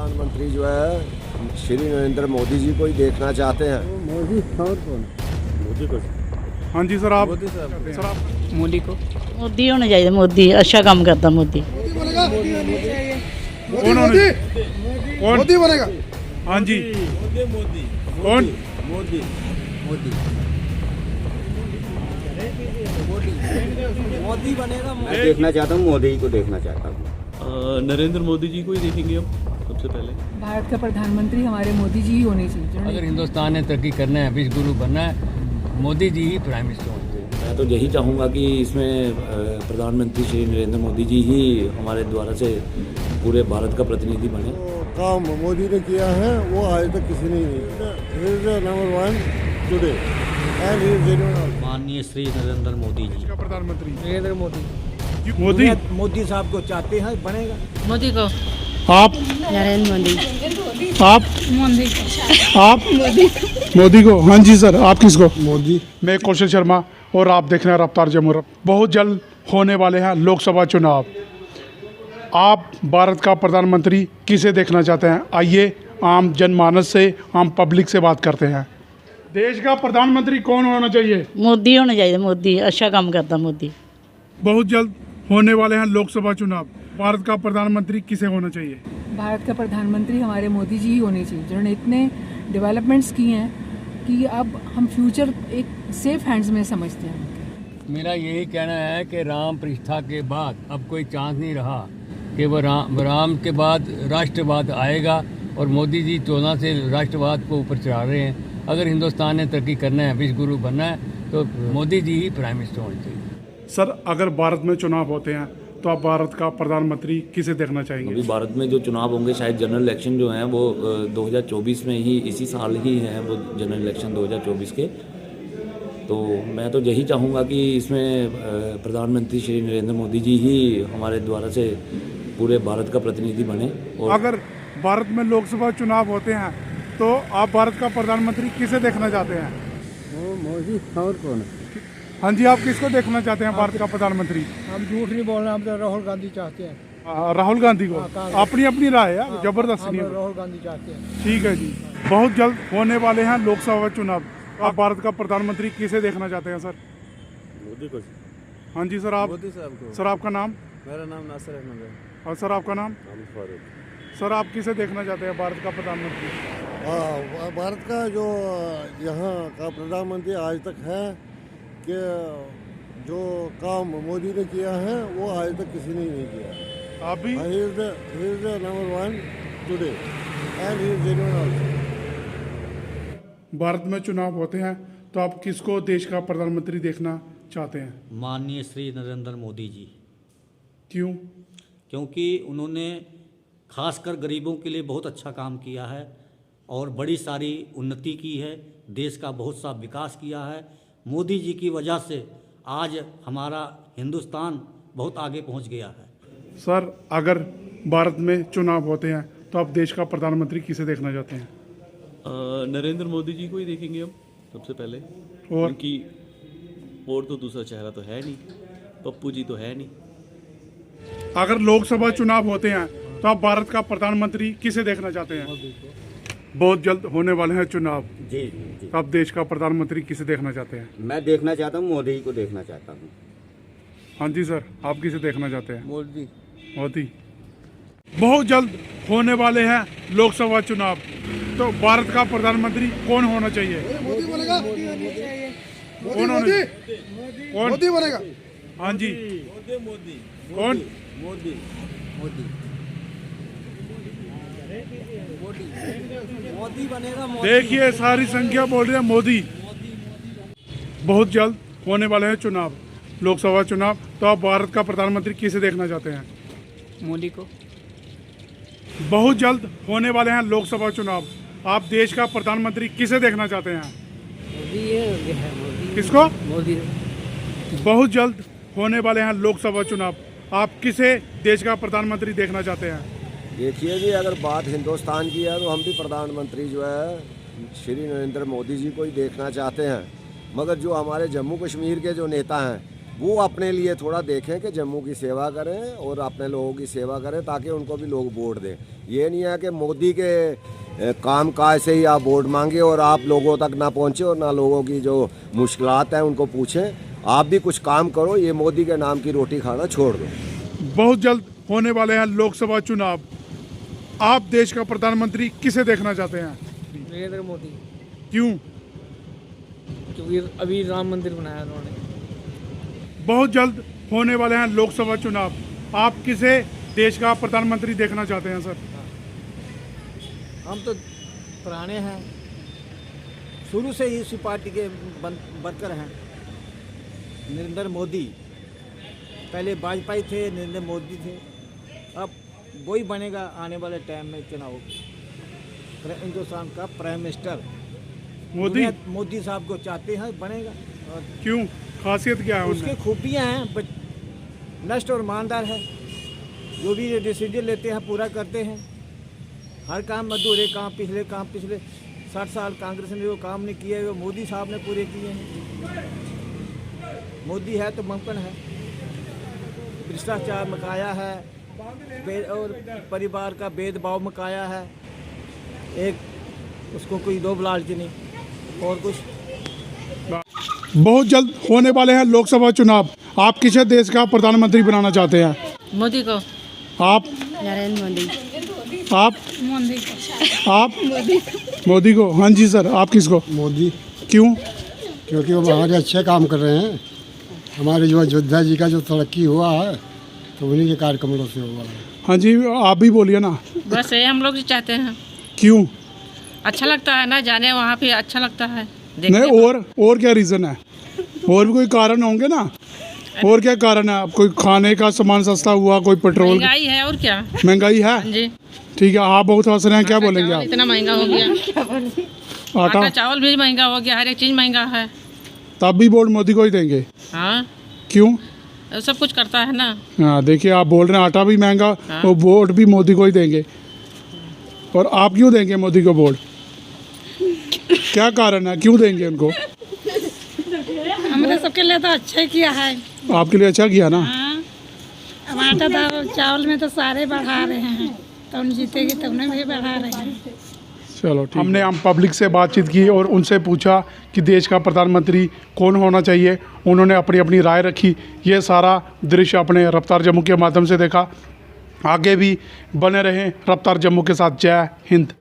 प्रधानमंत्री जो है श्री नरेंद्र मोदी जी को ही देखना चाहते हैं। मोदी और कौन? मोदी को। हाँ जी सर, आप सर आप मोदी को मोदी होना चाहिए। मोदी अच्छा काम करता मोदी। कौन होने कौन मोदी बनेगा। हाँ जी, मोदी कौन? मोदी मोदी मोदी बनेगा। मैं देखना चाहता हूँ, मोदी को देखना चाहता हूँ। नरेंद्र मोदी जी को ही देखेंगे हम सबसे पहले। भारत का प्रधानमंत्री हमारे मोदी जी ही होने चाहिए। अगर हिंदुस्तान ने तरक्की करना है, विश्व गुरु बनना है, मोदी जी ही प्राइम मिनिस्टर होने चाहिए। मैं तो यही चाहूँगा कि इसमें प्रधानमंत्री श्री नरेंद्र मोदी जी ही हमारे द्वारा से पूरे भारत का प्रतिनिधि बने। काम मोदी ने किया है वो आज तक किसी ने नहीं किया। He is number 1 today and he is genuine. माननीय श्री नरेंद्र मोदी जी। इसका प्रधानमंत्री नरेंद्र मोदी मोदी। मोदी साहब को चाहते हैं, बनेगा। मोदी को। आप नरेंद्र मोदी। आप मोदी। आप मोदी को। हाँ जी सर, आप किसको? मोदी। मैं कौशल शर्मा और आप देख रहे हैं रफ्तार जमहूर। बहुत जल्द होने वाले हैं लोकसभा चुनाव। आप भारत का प्रधानमंत्री किसे देखना चाहते हैं? आइए आम जनमानस से, आम पब्लिक से बात करते हैं। देश का प्रधानमंत्री कौन होना चाहिए? मोदी होना चाहिए। मोदी अच्छा काम करता मोदी। बहुत जल्द होने वाले हैं लोकसभा चुनाव। भारत का प्रधानमंत्री किसे होना चाहिए? भारत का प्रधानमंत्री हमारे मोदी जी ही होने चाहिए, जिन्होंने इतने डेवलपमेंट्स किए हैं कि अब हम फ्यूचर एक सेफ हैंड्स में समझते हैं। मेरा यही कहना है कि राम प्रतिष्ठा के बाद अब कोई चांस नहीं रहा कि वो राम के बाद राष्ट्रवाद आएगा, और मोदी जी 14 से राष्ट्रवाद को ऊपर चढ़ा रहे हैं। अगर हिंदुस्तान ने तरक्की करना है, विश्व गुरु बनना है, तो मोदी जी ही प्राइम मिनिस्टर होने चाहिए। सर, अगर भारत में चुनाव होते हैं तो आप भारत का प्रधानमंत्री किसे देखना चाहेंगे? अभी भारत में जो चुनाव होंगे, शायद जनरल इलेक्शन जो हैं वो 2024 में ही, इसी साल ही हैं वो जनरल इलेक्शन 2024 के। तो मैं तो यही चाहूँगा कि इसमें प्रधानमंत्री श्री नरेंद्र मोदी जी ही हमारे द्वारा से पूरे भारत का प्रतिनिधि बने। और अगर भारत में लोकसभा चुनाव होते हैं तो आप भारत का प्रधानमंत्री किसे देखना चाहते हैं? वो मोदी और कौन? हाँ जी, आप किसको देखना चाहते हैं भारत का प्रधानमंत्री? हम झूठ नहीं बोल रहे, हम तो राहुल गांधी चाहते हैं। राहुल गांधी को। अपनी अपनी राय है, जबरदस्त नहीं है। राहुल गांधी चाहते हैं। ठीक है जी। बहुत जल्द होने वाले हैं लोकसभा चुनाव। आप भारत का प्रधानमंत्री किसे देखना चाहते हैं सर? मोदी को। हाँ जी सर, आप? मोदी साहब को। सर, आपका नाम? मेरा नाम नासिर अहमद है। और सर, आपका नाम? हामिद फारूक। सर, आप किसे देखना चाहते हैं भारत का प्रधानमंत्री? भारत का जो यहाँ का प्रधानमंत्री आज तक है कि जो काम मोदी ने किया है वो आज तक किसी ने नहीं किया। आप भी? He is number 1 today and he is genuine. Bharat में चुनाव होते हैं तो आप किसको देश का प्रधानमंत्री देखना चाहते हैं? माननीय श्री नरेंद्र मोदी जी। क्यों? क्योंकि उन्होंने खासकर गरीबों के लिए बहुत अच्छा काम किया है और बड़ी सारी उन्नति की है, देश का बहुत सा विकास किया है। मोदी जी की वजह से आज हमारा हिंदुस्तान बहुत आगे पहुंच गया है। सर, अगर भारत में चुनाव होते हैं तो आप देश का प्रधानमंत्री किसे देखना चाहते हैं? नरेंद्र मोदी जी को ही देखेंगे हम सबसे पहले। और? क्योंकि और तो दूसरा चेहरा तो है नहीं, पप्पू जी तो है नहीं। अगर लोकसभा चुनाव होते हैं तो आप भारत का प्रधानमंत्री किसे देखना चाहते हैं? बहुत जल्द होने वाले हैं चुनाव। जी जी। आप देश का प्रधानमंत्री किसे देखना चाहते हैं? मैं देखना चाहता हूँ, मोदी को देखना चाहता हूँ। हाँ जी सर, आप किसे देखना चाहते हैं? मोदी। मोदी। बहुत जल्द होने वाले हैं लोकसभा चुनाव, तो भारत का प्रधानमंत्री कौन होना चाहिए? मोदी बनेगा। कौन होना? कौन? मोदी बनेगा। हाँ जी, मोदी कौन? मोदी मोदी मोदी बनेगा। देखिए, सारी संख्या बोल रही है मोदी। बहुत जल्द होने वाले हैं चुनाव, लोकसभा चुनाव, तो आप भारत का प्रधानमंत्री किसे देखना चाहते हैं? मोदी को। बहुत जल्द होने वाले हैं लोकसभा चुनाव। आप देश का प्रधानमंत्री किसे देखना चाहते हैं? किसको? मोदी। बहुत जल्द होने वाले हैं लोकसभा चुनाव। आप किसे देश का प्रधानमंत्री देखना चाहते हैं? देखिए जी, अगर बात हिंदुस्तान की है तो हम भी प्रधानमंत्री जो है श्री नरेंद्र मोदी जी को ही देखना चाहते हैं। मगर जो हमारे जम्मू कश्मीर के जो नेता हैं वो अपने लिए थोड़ा देखें कि जम्मू की सेवा करें और अपने लोगों की सेवा करें, ताकि उनको भी लोग वोट दें। ये नहीं है कि मोदी के काम काज से ही आप वोट मांगे और आप लोगों तक ना पहुँचे और ना लोगों की जो मुश्किलात हैं उनको पूछें। आप भी कुछ काम करो, ये मोदी के नाम की रोटी खाना छोड़ दो। बहुत जल्द होने वाले हैं लोकसभा चुनाव। आप देश का प्रधानमंत्री किसे देखना चाहते हैं? नरेंद्र मोदी, क्यों? क्योंकि अभी राम मंदिर बनाया उन्होंने। बहुत जल्द होने वाले हैं लोकसभा चुनाव। आप किसे देश का प्रधानमंत्री देखना चाहते हैं सर? हम तो पुराने हैं, शुरू से ही इसी पार्टी के वर्कर हैं। नरेंद्र मोदी, पहले वाजपेयी थे, नरेंद्र मोदी थे, अब वही बनेगा आने वाले टाइम में चुनाव। हिंदुस्तान का प्राइम मिनिस्टर मोदी साहब को चाहते हैं, बनेगा। और क्यों? खासियत क्या है उसकी खूबियाँ हैं, नष्ट और ईमानदार है, जो भी डिसीजन लेते हैं पूरा करते हैं। हर काम अधूरे काम पिछले 60 साल कांग्रेस ने जो काम नहीं किए वो मोदी साहब ने पूरे किए हैं। मोदी है तो मुमकिन है। भ्रष्टाचार मकाया है और परिवार का भेदभाव मकाया है। एक उसको कोई दो लालच नहीं और कुछ। बहुत जल्द होने वाले हैं लोकसभा चुनाव। आप किसे देश का प्रधानमंत्री बनाना चाहते हैं? मोदी को। आप? नरेंद्र मोदी। आप? मोदी को। आप? मोदी को। हाँ जी सर, आप किसको? मोदी, क्यों? क्योंकि वो हमारे अच्छे काम कर रहे हैं। हमारे जो अयोध्या जी का जो तरक्की हुआ है तो उन्हीं के कार्यक्रमों से हुआ है। हाँ जी, आप भी बोलिए ना। बस ये हम लोग चाहते हैं। क्यों? अच्छा लगता है ना, जाने वहाँ पे अच्छा लगता है। नहीं, और क्या रीज़न है? और भी कोई कारण होंगे ना। और क्या कारण है? कोई खाने का सामान सस्ता हुआ, कोई पेट्रोल? महंगाई है और क्या। महंगाई है जी। ठीक है, आप बहुत हंस रहे हैं, क्या बोलेंगे आप? इतना महंगा हो गया। आटा चावल भी महंगा हो गया, हर एक चीज़ महंगा है। तब भी वोट मोदी को ही देंगे? हाँ। क्यों? सब कुछ करता है ना। हाँ, देखिए आप बोल रहे हैं आटा भी महंगा और वोट भी मोदी को ही देंगे। और आप क्यों देंगे मोदी को वोट? क्या कारण है, क्यों देंगे उनको? हमने सबके लिए तो अच्छा ही किया है। आपके लिए अच्छा किया ना। अब आटा दाल चावल में तो सारे बढ़ा रहे हैं, तो हम जीतेंगे तो उन्हें भी बढ़ा रहे हैं। चलो ठीक। हमने हम पब्लिक से बातचीत की और उनसे पूछा कि देश का प्रधानमंत्री कौन होना चाहिए। उन्होंने अपनी अपनी राय रखी। ये सारा दृश्य अपने रफ्तार जम्मू के माध्यम से देखा। आगे भी बने रहें रफ्तार जम्मू के साथ। जय हिंद।